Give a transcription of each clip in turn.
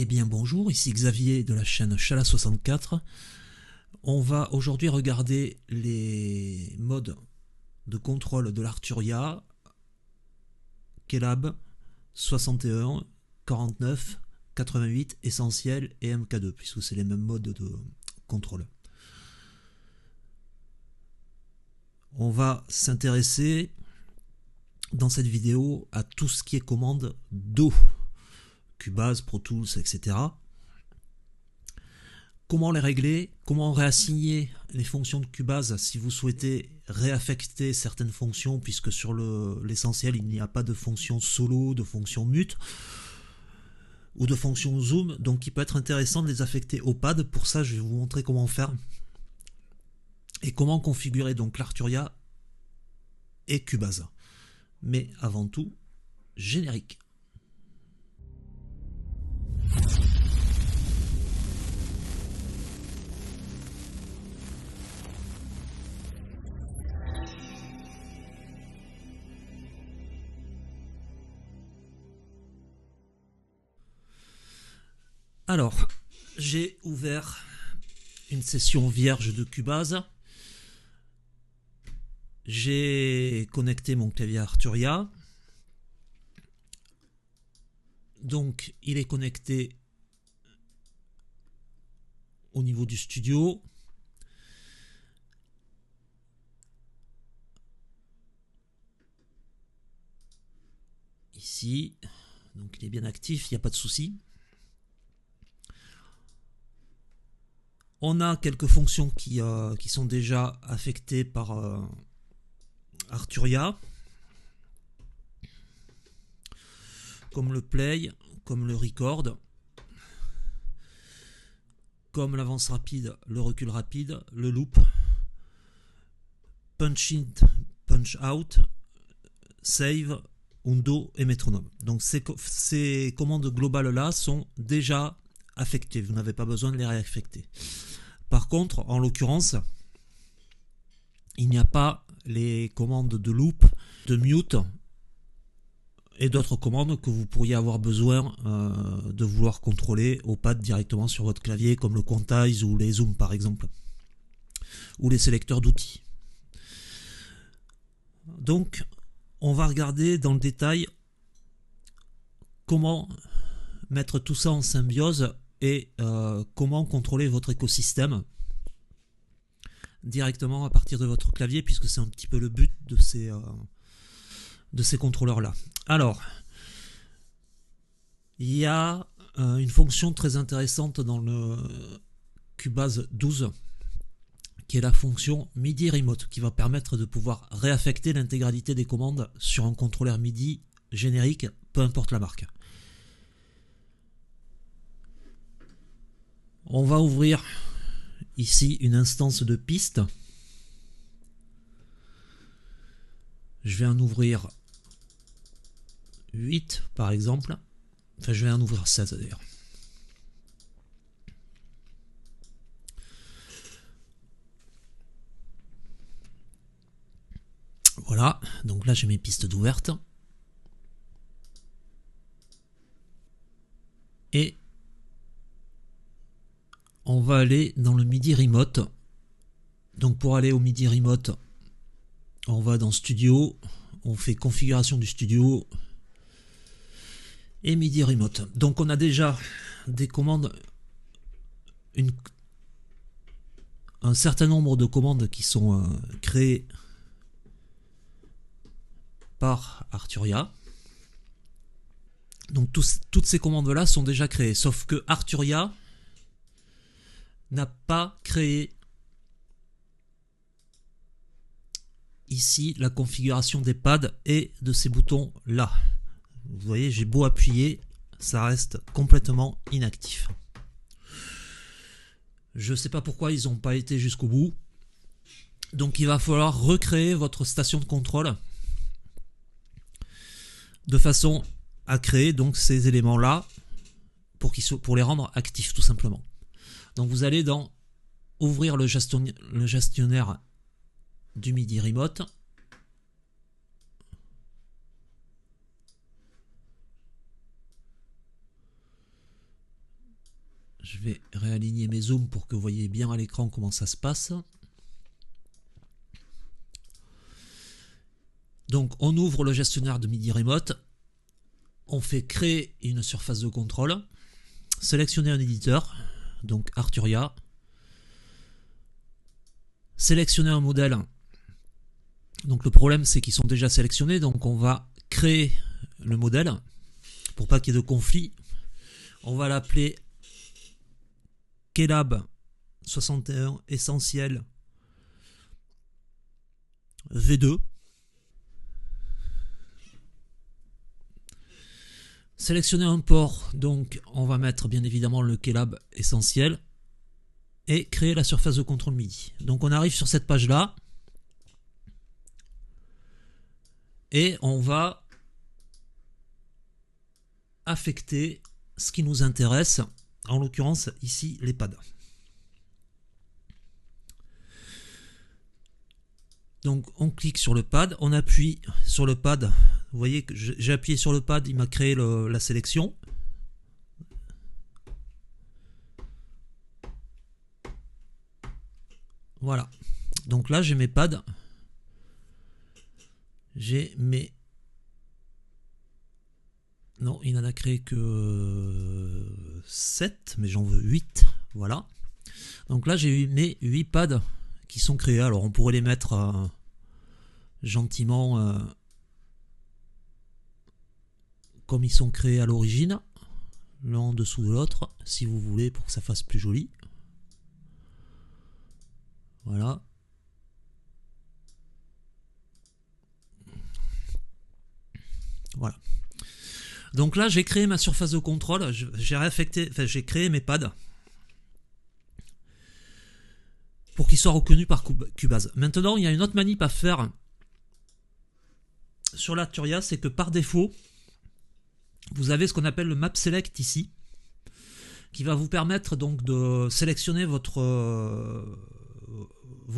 Eh bien bonjour, ici Xavier de la chaîne Chala64. On va aujourd'hui regarder les modes de contrôle de l'Arturia, Kelab, 61, 49, 88, Essentiel et MK2, puisque c'est les mêmes modes de contrôle. On va s'intéresser dans cette vidéo à tout ce qui est commande Do, Cubase, Pro Tools, etc. Comment les régler, comment réassigner les fonctions de Cubase si vous souhaitez réaffecter certaines fonctions, puisque sur l'essentiel il n'y a pas de fonction solo, de fonction mute ou de fonction zoom, donc il peut être intéressant de les affecter au pad. Pour ça je vais vous montrer comment faire et comment configurer donc l'Arturia et Cubase. Mais avant tout, générique. Alors, j'ai ouvert une session vierge de Cubase. J'ai connecté mon clavier Arturia. Donc, il est connecté au niveau du studio. Ici. Donc, il est bien actif, il n'y a pas de souci. On a quelques fonctions qui sont déjà affectées par Arturia, comme le play, comme le record, comme l'avance rapide, le recul rapide, le loop, punch in, punch out, save, undo et métronome. Donc ces commandes globales là sont déjà affectées, vous n'avez pas besoin de les réaffecter. Par contre, en l'occurrence, il n'y a pas les commandes de loop, de mute et d'autres commandes que vous pourriez avoir besoin de vouloir contrôler au pad directement sur votre clavier, comme le quantize ou les zoom par exemple, ou les sélecteurs d'outils. Donc, on va regarder dans le détail comment mettre tout ça en symbiose et comment contrôler votre écosystème directement à partir de votre clavier, puisque c'est un petit peu le but de ces contrôleurs là. Alors, il y a une fonction très intéressante dans le Cubase 12 qui est la fonction MIDI Remote, qui va permettre de pouvoir réaffecter l'intégralité des commandes sur un contrôleur MIDI générique, peu importe la marque. On va ouvrir ici une instance de piste. Je vais en ouvrir 8 par exemple. Enfin, je vais en ouvrir 16 d'ailleurs. Voilà, donc là j'ai mes pistes d'ouvertes. Et on va aller dans le MIDI Remote. Donc pour aller au MIDI Remote, on va dans Studio, on fait configuration du studio et MIDI Remote. Donc on a déjà des commandes, un certain nombre de commandes qui sont créées par Arturia. Donc toutes ces commandes là sont déjà créées, sauf que Arturia n'a pas créé ici la configuration des pads et de ces boutons là. Vous voyez, j'ai beau appuyer, ça reste complètement inactif. Je ne sais pas pourquoi ils n'ont pas été jusqu'au bout. Donc il va falloir recréer votre station de contrôle de façon à créer donc ces éléments là pour les rendre actifs tout simplement. Donc vous allez dans ouvrir le gestionnaire du MIDI Remote. Je vais réaligner mes zooms pour que vous voyez bien à l'écran comment ça se passe. Donc on ouvre le gestionnaire de MIDI Remote, on fait créer une surface de contrôle, sélectionner un éditeur, donc Arturia, sélectionner un modèle. Donc le problème c'est qu'ils sont déjà sélectionnés, donc on va créer le modèle pour pas qu'il y ait de conflit. On va l'appeler Kelab 61 Essentiel V2. Sélectionner un port, donc on va mettre bien évidemment le Kelab Essentiel et créer la surface de contrôle MIDI. Donc on arrive sur cette page là et on va affecter ce qui nous intéresse, en l'occurrence ici les pads. Donc on clique sur le pad, on appuie sur le pad, vous voyez que j'ai appuyé sur le pad, il m'a créé la sélection. Voilà, donc là j'ai mes pads, j'ai mes... Non, il n'en a créé que 7, mais j'en veux 8, voilà. Donc là j'ai eu mes 8 pads qui sont créés, alors on pourrait les mettre gentiment comme ils sont créés à l'origine, l'un en dessous de l'autre, si vous voulez, pour que ça fasse plus joli. Voilà. Voilà. Donc là, j'ai créé ma surface de contrôle, j'ai réaffecté, enfin j'ai créé mes pads pour qu'ils soient reconnus par Cubase. Maintenant, il y a une autre manip à faire sur l'Arturia, c'est que par défaut, vous avez ce qu'on appelle le Map Select ici, qui va vous permettre donc de sélectionner vos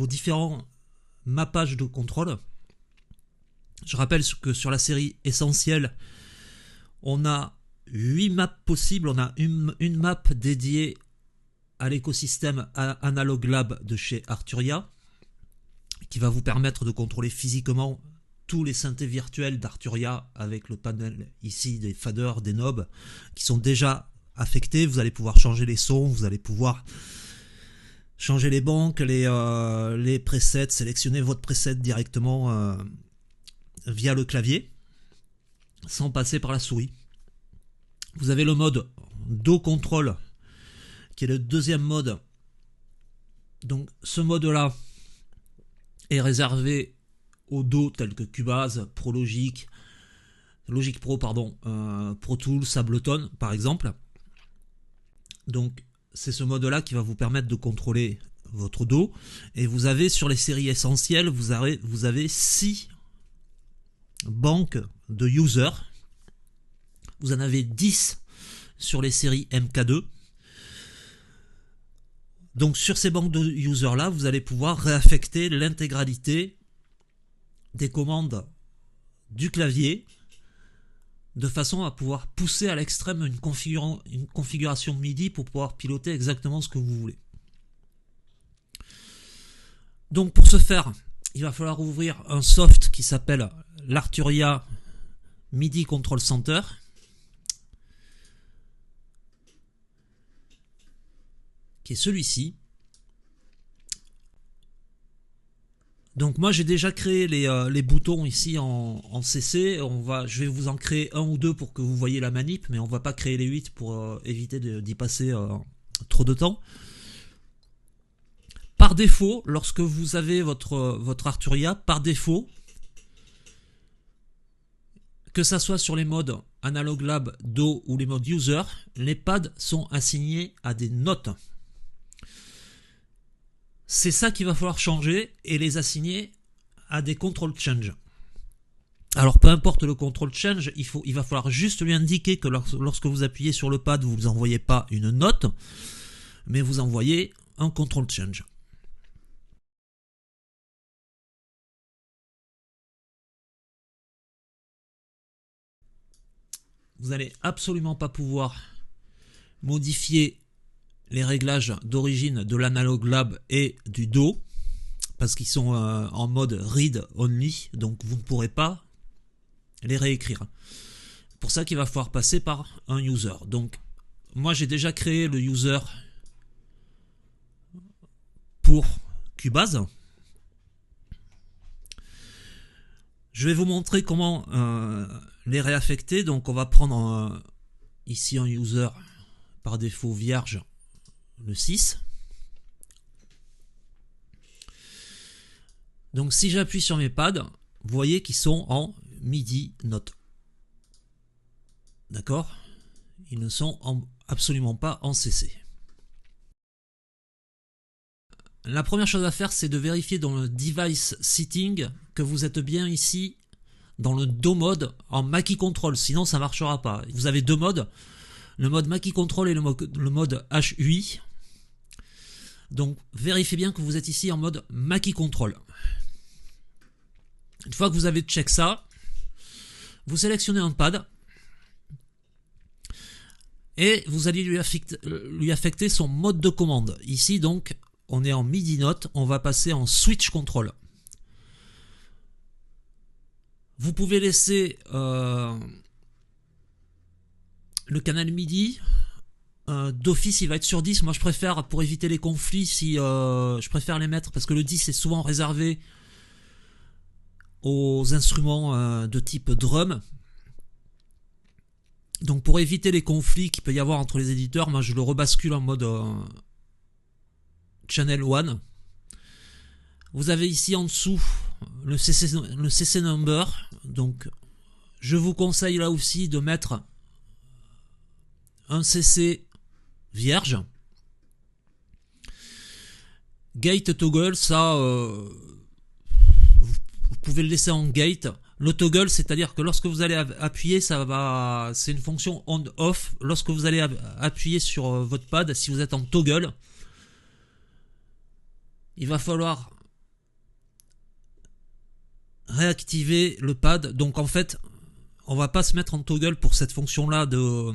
différents mappages de contrôle. Je rappelle que sur la série Essentiel, on a 8 maps possibles. On a une map dédiée à l'écosystème Analog Lab de chez Arturia, qui va vous permettre de contrôler physiquement tous les synthés virtuels d'Arturia avec le panel ici des faders, des knobs qui sont déjà affectés. Vous allez pouvoir changer les sons, vous allez pouvoir changer les banques, les presets, sélectionner votre preset directement via le clavier sans passer par la souris. Vous avez le mode Do Control qui est le deuxième mode. Donc ce mode là est réservé aux DAW tels que Cubase, Logic Pro, Pro Tools, Ableton par exemple. Donc c'est ce mode là qui va vous permettre de contrôler votre DAW. Et vous avez sur les séries essentielles, vous avez 6 banques de users. Vous en avez 10 sur les séries MK2. Donc sur ces banques de users là, vous allez pouvoir réaffecter l'intégralité des commandes du clavier de façon à pouvoir pousser à l'extrême une configuration MIDI pour pouvoir piloter exactement ce que vous voulez. Donc pour ce faire, il va falloir ouvrir un soft qui s'appelle l'Arturia MIDI Control Center. Qui est celui-ci. Donc moi j'ai déjà créé les boutons ici en CC. Je vais vous en créer un ou deux pour que vous voyez la manip, mais on va pas créer les 8 pour éviter d'y passer trop de temps. Par défaut, lorsque vous avez votre Arturia, par défaut, que ça soit sur les modes Analog Lab, DAW ou les modes User, les pads sont assignés à des notes. C'est ça qu'il va falloir changer et les assigner à des control change. Alors peu importe le control change, il va falloir juste lui indiquer que lorsque vous appuyez sur le pad, vous n'envoyez pas une note, mais vous envoyez un control change. Vous n'allez absolument pas pouvoir modifier les réglages d'origine de l'Analog Lab et du Do, parce qu'ils sont en mode read only, donc vous ne pourrez pas les réécrire. C'est pour ça qu'il va falloir passer par un user. Donc moi j'ai déjà créé le user pour Cubase. Je vais vous montrer comment les réaffecter. Donc on va prendre ici un user par défaut vierge, le 6. Donc si j'appuie sur mes pads, vous voyez qu'ils sont en MIDI note. D'accord? Ils ne sont absolument pas en CC. La première chose à faire, c'est de vérifier dans le device setting que vous êtes bien ici dans le Do mode en Mackie Control, sinon ça ne marchera pas. Vous avez deux modes, le mode Mackie Control et le mode HUI. Donc vérifiez bien que vous êtes ici en mode Mackie Control. Une fois que vous avez check ça, vous sélectionnez un pad et vous allez lui affecter son mode de commande. Ici donc, on est en MIDI note, on va passer en switch control. Vous pouvez laisser le canal MIDI. D'office il va être sur 10. Moi je préfère, pour éviter les conflits, je préfère les mettre, parce que le 10 est souvent réservé aux instruments de type drum. Donc pour éviter les conflits qu'il peut y avoir entre les éditeurs, moi je le rebascule en mode Channel 1. Vous avez ici en dessous le CC number. Donc je vous conseille là aussi de mettre un CC vierge. Gate toggle, ça vous pouvez le laisser en gate. Le toggle, c'est-à-dire que lorsque vous allez appuyer, c'est une fonction on-off. Lorsque vous allez appuyer sur votre pad, si vous êtes en toggle, il va falloir réactiver le pad. Donc en fait, on va pas se mettre en toggle pour cette fonction-là de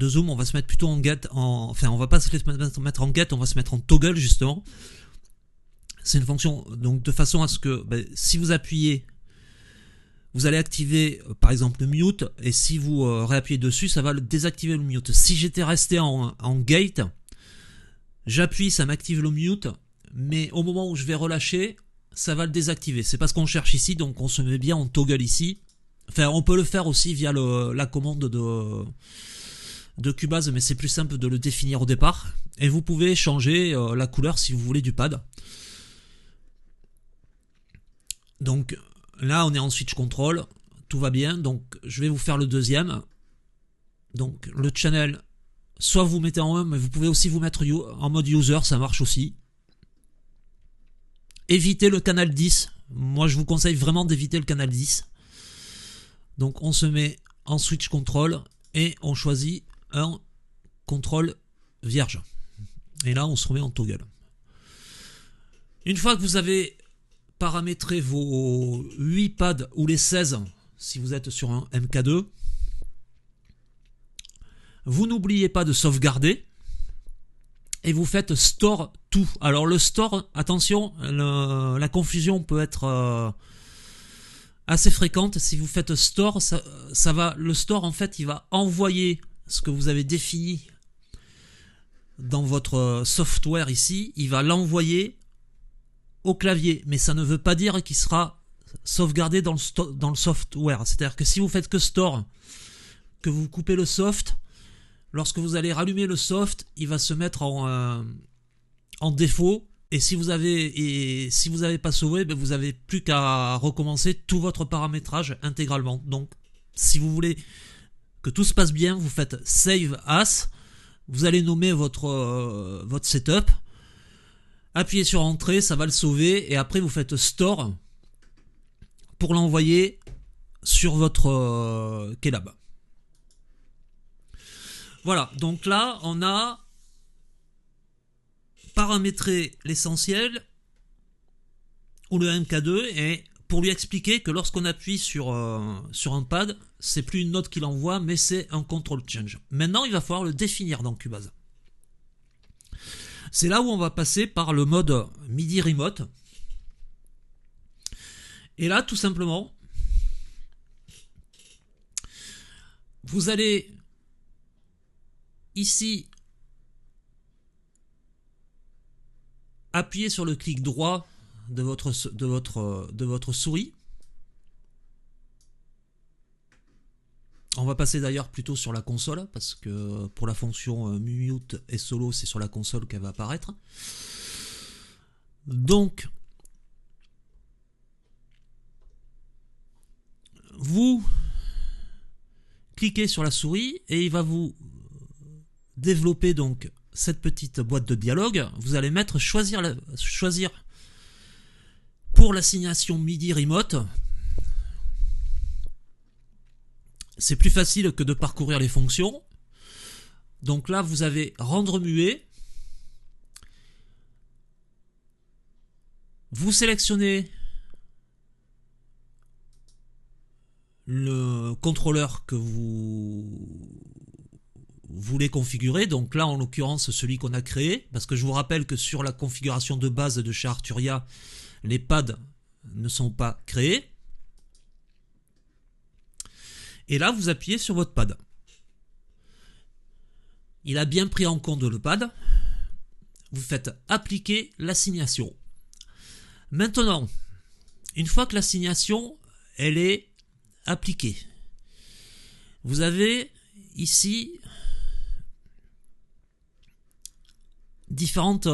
zoom. On va se mettre plutôt en gate. Enfin, on va pas se mettre en gate, on va se mettre en toggle justement. C'est une fonction donc de façon à ce que si vous appuyez, vous allez activer par exemple le mute, et si vous réappuyez dessus, ça va désactiver le mute. Si j'étais resté en gate, j'appuie, ça m'active le mute, mais au moment où je vais relâcher, ça va le désactiver. C'est parce qu'on cherche ici, donc on se met bien en toggle ici. Enfin, on peut le faire aussi via la commande de Cubase, mais c'est plus simple de le définir au départ. Et vous pouvez changer la couleur si vous voulez du pad. Donc là on est en switch control, tout va bien. Donc je vais vous faire le deuxième. Donc le channel, soit vous mettez en 1, mais vous pouvez aussi vous mettre en mode user, ça marche aussi. Évitez le canal 10, moi je vous conseille vraiment d'éviter le canal 10. Donc on se met en switch control et on choisit un contrôle vierge. Et là on se remet en toggle. Une fois que vous avez paramétrer vos 8 pads ou les 16 si vous êtes sur un MK2, vous n'oubliez pas de sauvegarder et vous faites store tout. Alors le store, attention, la confusion peut être assez fréquente. Si vous faites store, ça va, le store en fait il va envoyer ce que vous avez défini dans votre software ici, il va l'envoyer au clavier, mais ça ne veut pas dire qu'il sera sauvegardé dans le software. C'est-à-dire que si vous faites que store, que vous coupez le soft, lorsque vous allez rallumer le soft, il va se mettre en défaut, et si vous avez pas sauvé, vous n'avez plus qu'à recommencer tout votre paramétrage intégralement. Donc si vous voulez que tout se passe bien, vous faites save as, vous allez nommer votre setup, appuyez sur entrée, ça va le sauver, et après vous faites store pour l'envoyer sur votre Keylab. Voilà, donc là on a paramétré l'essentiel ou le MK2 et pour lui expliquer que lorsqu'on appuie sur un pad, c'est plus une note qu'il envoie, mais c'est un control change. Maintenant, il va falloir le définir dans Cubase. C'est là où on va passer par le mode MIDI Remote. Et là, tout simplement, vous allez ici appuyer sur le clic droit de votre souris. On va passer d'ailleurs plutôt sur la console, parce que pour la fonction mute et solo, c'est sur la console qu'elle va apparaître. Donc, vous cliquez sur la souris et il va vous développer donc cette petite boîte de dialogue. Vous allez mettre choisir pour l'assignation MIDI Remote. C'est plus facile que de parcourir les fonctions. Donc là, vous avez rendre muet. Vous sélectionnez le contrôleur que vous voulez configurer. Donc là, en l'occurrence, celui qu'on a créé. Parce que je vous rappelle que sur la configuration de base de chez Arturia, les pads ne sont pas créés. Et là, vous appuyez sur votre pad. Il a bien pris en compte le pad. Vous faites appliquer l'assignation. Maintenant, une fois que l'assignation elle est appliquée, vous avez ici différentes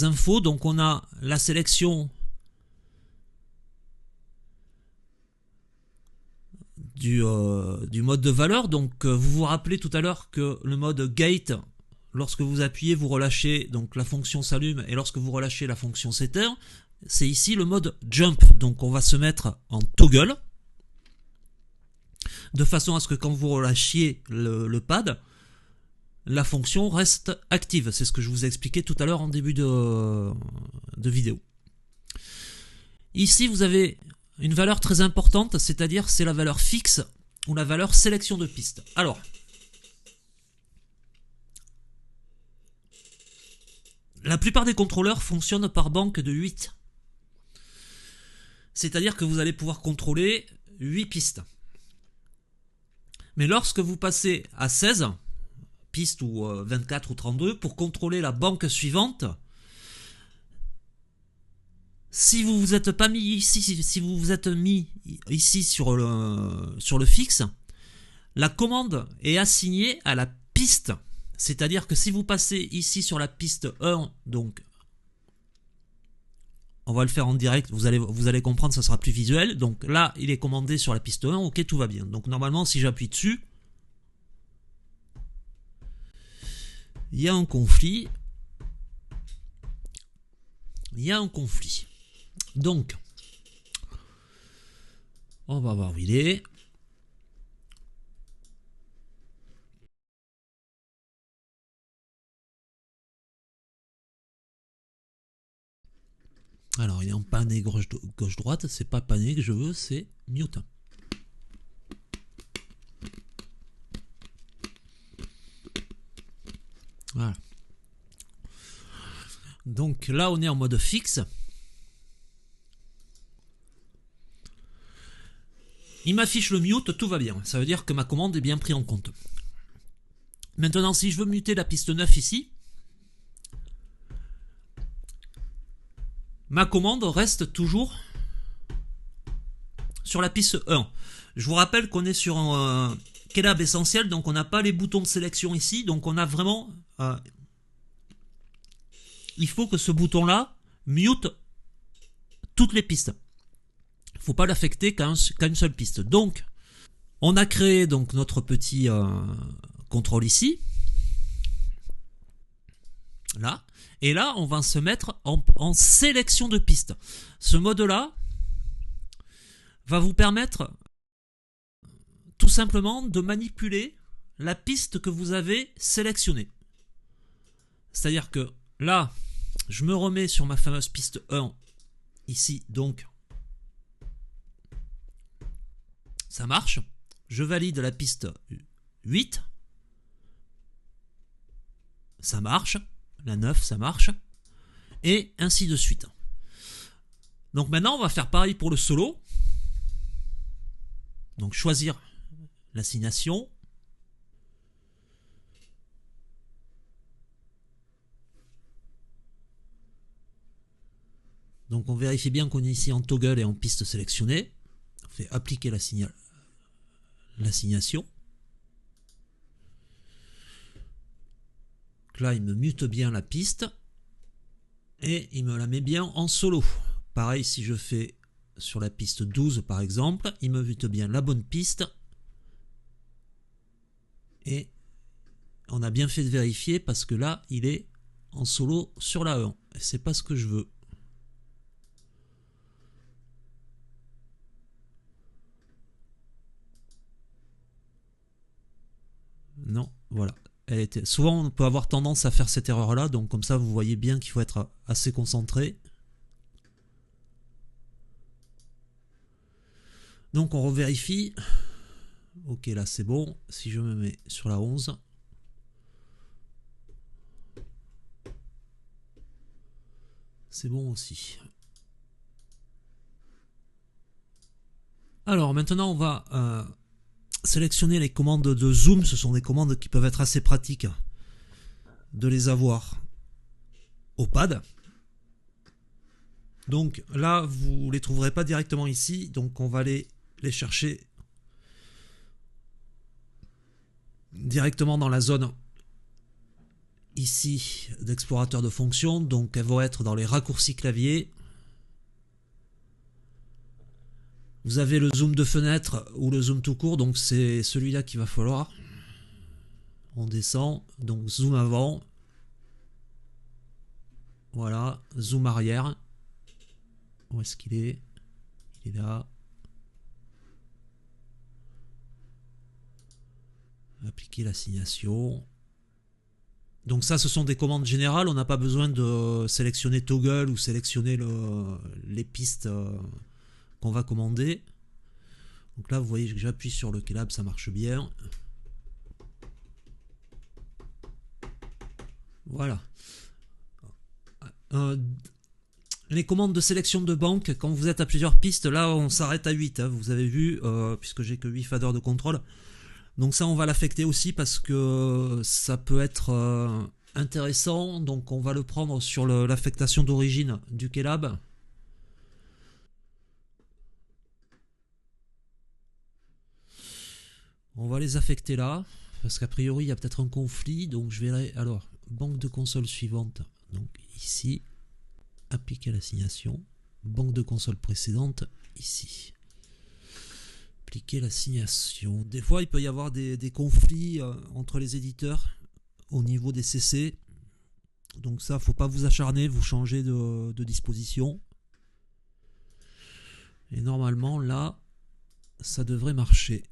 infos. Donc on a la sélection du mode de valeur. Donc vous vous rappelez tout à l'heure que le mode gate, lorsque vous appuyez, vous relâchez, donc la fonction s'allume, et lorsque vous relâchez, la fonction s'éteint. C'est ici le mode jump. Donc on va se mettre en toggle, de façon à ce que quand vous relâchiez le pad, la fonction reste active. C'est ce que je vous ai expliqué tout à l'heure en début de vidéo. Ici, vous avez une valeur très importante, c'est-à-dire c'est la valeur fixe ou la valeur sélection de piste. Alors, la plupart des contrôleurs fonctionnent par banque de 8. C'est-à-dire que vous allez pouvoir contrôler 8 pistes. Mais lorsque vous passez à 16 pistes ou 24 ou 32, pour contrôler la banque suivante, si vous vous êtes pas mis ici, si vous vous êtes mis ici sur le fixe, la commande est assignée à la piste. C'est-à-dire que si vous passez ici sur la piste 1, donc on va le faire en direct, vous allez comprendre, ça sera plus visuel. Donc là, il est commandé sur la piste 1, ok, tout va bien. Donc normalement, si j'appuie dessus, il y a un conflit. Donc, on va voir où il est. Alors, il est en pané gauche-droite. C'est pas pané que je veux, c'est mute. Voilà. Donc là, on est en mode fixe. Il m'affiche le mute, tout va bien. Ça veut dire que ma commande est bien prise en compte. Maintenant, si je veux muter la piste 9 ici, ma commande reste toujours sur la piste 1. Je vous rappelle qu'on est sur un Kelab essentiel, donc on n'a pas les boutons de sélection ici. Donc on a vraiment... il faut que ce bouton-là mute toutes les pistes. Il ne faut pas l'affecter qu'à une seule piste. Donc, on a créé donc notre petit contrôle ici. Là. Et là, on va se mettre en sélection de pistes. Ce mode-là va vous permettre tout simplement de manipuler la piste que vous avez sélectionnée. C'est-à-dire que là, je me remets sur ma fameuse piste 1, ici, donc ça marche. Je valide la piste 8. Ça marche. La 9, ça marche. Et ainsi de suite. Donc maintenant, on va faire pareil pour le solo. Donc choisir l'assignation. Donc on vérifie bien qu'on est ici en toggle et en piste sélectionnée. On fait appliquer l'assignation. Là, il me mute bien la piste. Et il me la met bien en solo. Pareil, si je fais sur la piste 12 par exemple, il me mute bien la bonne piste. Et on a bien fait de vérifier parce que là, il est en solo sur la 1. Et c'est pas ce que je veux. Non, voilà. Souvent, on peut avoir tendance à faire cette erreur-là, donc comme ça, vous voyez bien qu'il faut être assez concentré. Donc, on revérifie. Ok, là, c'est bon. Si je me mets sur la 11, c'est bon aussi. Alors, maintenant, on va sélectionner les commandes de zoom. Ce sont des commandes qui peuvent être assez pratiques de les avoir au pad. Donc là, vous ne les trouverez pas directement ici. Donc on va les chercher directement dans la zone ici d'explorateur de fonctions. Donc elles vont être dans les raccourcis clavier. Vous avez le zoom de fenêtre ou le zoom tout court. Donc c'est celui-là qu'il va falloir. On descend. Donc zoom avant. Voilà. Zoom arrière. Où est-ce qu'il est? Il est là. Appliquer l'assignation. Donc ça, ce sont des commandes générales. On n'a pas besoin de sélectionner toggle ou sélectionner les pistes qu'on va commander. Donc là, vous voyez que j'appuie sur le Kelab, ça marche bien. Voilà. Les commandes de sélection de banque, quand vous êtes à plusieurs pistes, là on s'arrête à 8, hein, vous avez vu, puisque j'ai que 8 faders de contrôle. Donc ça on va l'affecter aussi parce que ça peut être intéressant. Donc on va le prendre sur l'affectation d'origine du Kelab. On va les affecter là, parce qu'a priori il y a peut-être un conflit. Donc je vais alors, banque de console suivante, donc ici. Appliquer l'assignation. Banque de console précédente, ici. Appliquer l'assignation. Des fois, il peut y avoir des conflits entre les éditeurs au niveau des CC. Donc ça, faut pas vous acharner, vous changez de disposition. Et normalement, là, ça devrait marcher.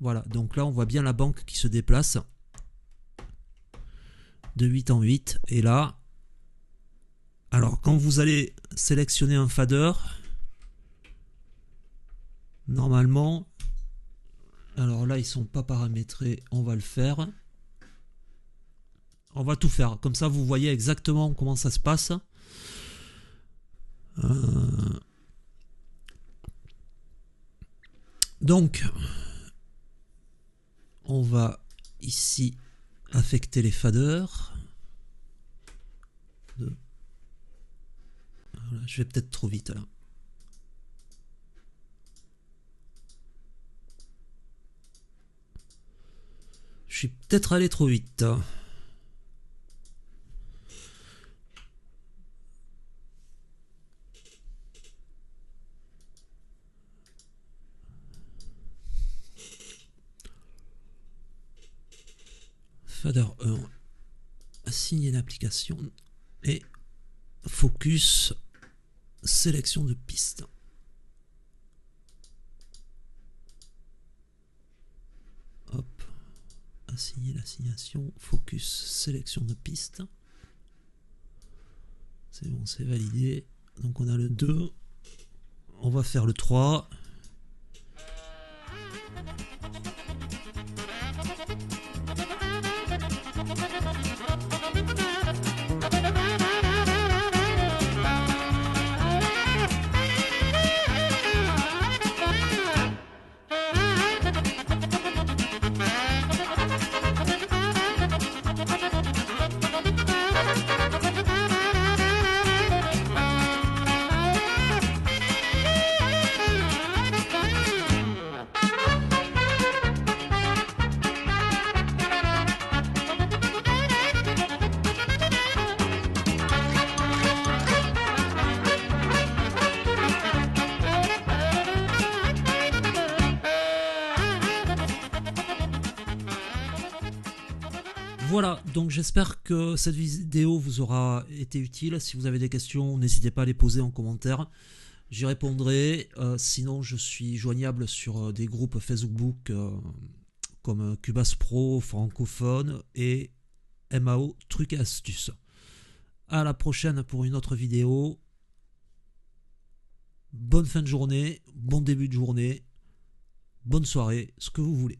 Voilà, donc là, on voit bien la banque qui se déplace de 8 en 8. Et là, alors, quand vous allez sélectionner un fader, normalement, alors là, ils ne sont pas paramétrés, on va le faire. On va tout faire, comme ça vous voyez exactement comment ça se passe. Donc, on va ici affecter les faders. Voilà, je vais peut-être trop vite là. Je suis peut-être allé trop vite. Fader 1. Assigner l'application. Et focus. Sélection de piste. Hop. Assigner l'assignation. Focus. Sélection de piste. C'est bon, c'est validé. Donc on a le 2. On va faire le 3. Voilà, donc j'espère que cette vidéo vous aura été utile. Si vous avez des questions, n'hésitez pas à les poser en commentaire. J'y répondrai. Sinon, je suis joignable sur des groupes Facebook comme Cubase Pro, Francophone et MAO Trucs et Astuces. À la prochaine pour une autre vidéo. Bonne fin de journée, bon début de journée, bonne soirée, ce que vous voulez.